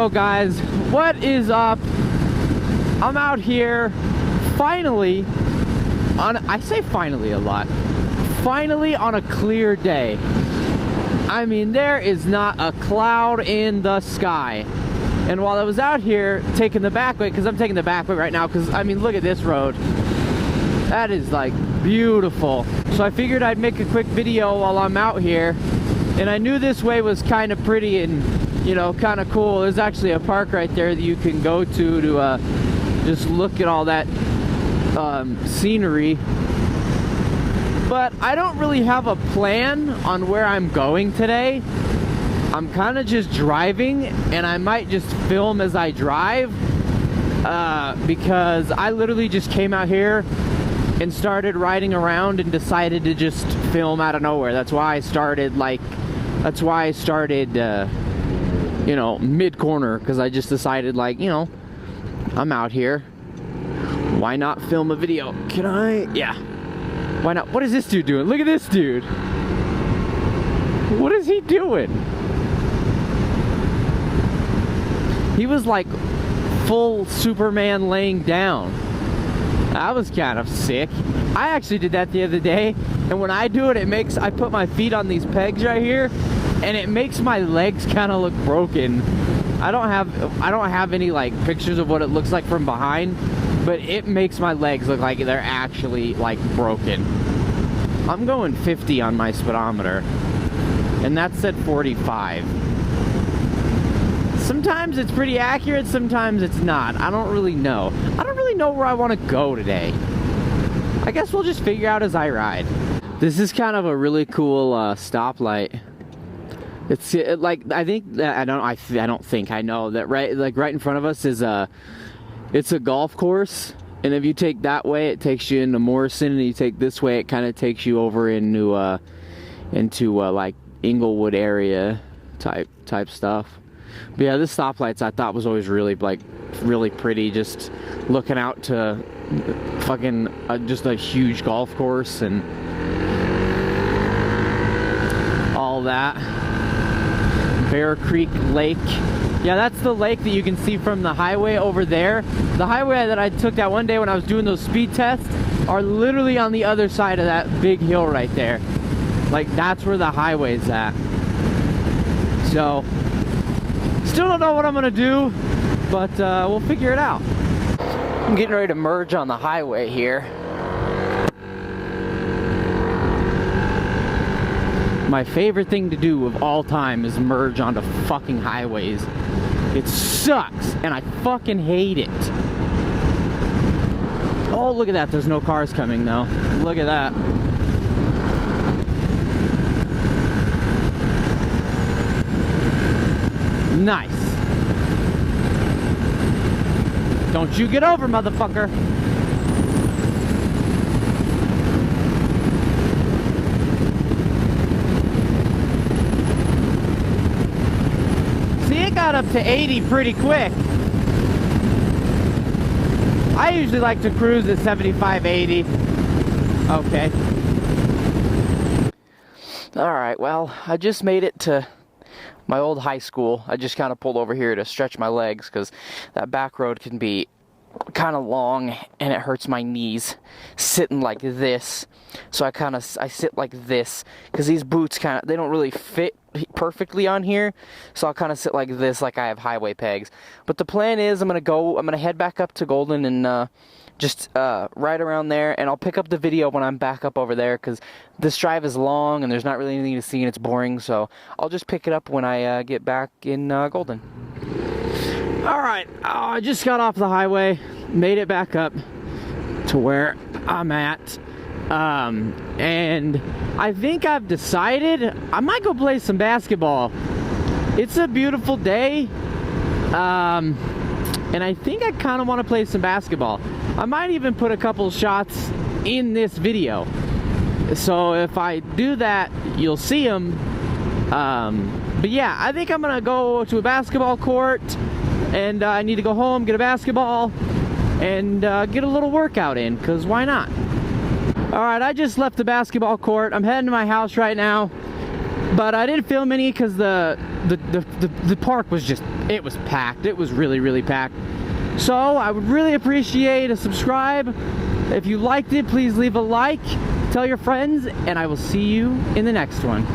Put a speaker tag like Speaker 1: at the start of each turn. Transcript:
Speaker 1: Hello guys, what is up? I'm out here finally on, I say finally a lot, finally on a clear day. I mean, there is not a cloud in the sky. And while I was out here taking the back way, because I'm taking the back way right now, because I mean, look at this road. That is like beautiful. So I figured I'd make a quick video while I'm out here. And I knew this way was kind of pretty and, you know, kind of cool. There's actually a park right there that you can go to just look at all that scenery. But I don't really have a plan on where I'm going today. I'm kind of just driving, and I might just film as I drive because I literally just came out here and started riding around and decided to just film out of nowhere. That's why I started you know, mid-corner, because I just decided, like, you know, I'm out here, why not film a video? Can I? Yeah, why not? What is this dude doing? Look at this dude. What is he doing? He was like full Superman laying down. That was kind of sick. I actually did that the other day, and when I do it, I put my feet on these pegs right here, and it makes my legs kind of look broken. I don't have any like pictures of what it looks like from behind, but it makes my legs look like they're actually like broken. I'm going 50 on my speedometer, and that's at 45. Sometimes it's pretty accurate, sometimes it's not. I don't really know. I don't really know where I want to go today. I guess we'll just figure out as I ride. This is kind of a really cool stoplight. It's like, I know that right in front of us is it's a golf course, and if you take that way, it takes you into Morrison, and you take this way, it kind of takes you over into like Inglewood area type stuff. But yeah, this stoplights I thought was always really pretty, just looking out to fucking just a huge golf course and all that. Bear Creek Lake. Yeah, that's the lake that you can see from the highway over there. The highway that I took that one day when I was doing those speed tests are literally on the other side of that big hill right there. Like, that's where the highway's at. So, still don't know what I'm gonna do, but we'll figure it out. I'm getting ready to merge on the highway here. My favorite thing to do of all time is merge onto fucking highways. It sucks, and I fucking hate it. Oh, look at that. There's no cars coming, though. Look at that. Nice. Don't you get over, motherfucker. See, it got up to 80 pretty quick. I usually like to cruise at 75, 80. Okay. Alright, well, I just made it to my old high school. I just kind of pulled over here to stretch my legs because that back road can be kind of long and it hurts my knees sitting like this. So I sit like this because these boots they don't really fit perfectly on here. So I'll kind of sit like this, like I have highway pegs. But the plan is I'm gonna head back up to Golden and just ride around there, and I'll pick up the video when I'm back up over there because this drive is long and there's not really anything to see and it's boring, so I'll just pick it up when I get back in Golden. Alright, I just got off the highway, made it back up to where I'm at, and I think I've decided I might go play some basketball. It's a beautiful day, and I think I kind of want to play some basketball. I might even put a couple shots in this video. So if I do that, you'll see them. But yeah, I think I'm going to go to a basketball court. And I need to go home, get a basketball, and get a little workout in, because why not? Alright, I just left the basketball court. I'm heading to my house right now. But I didn't film any because the park was just, it was packed. It was really, really packed. So I would really appreciate a subscribe. If you liked it, please leave a like, tell your friends, and I will see you in the next one.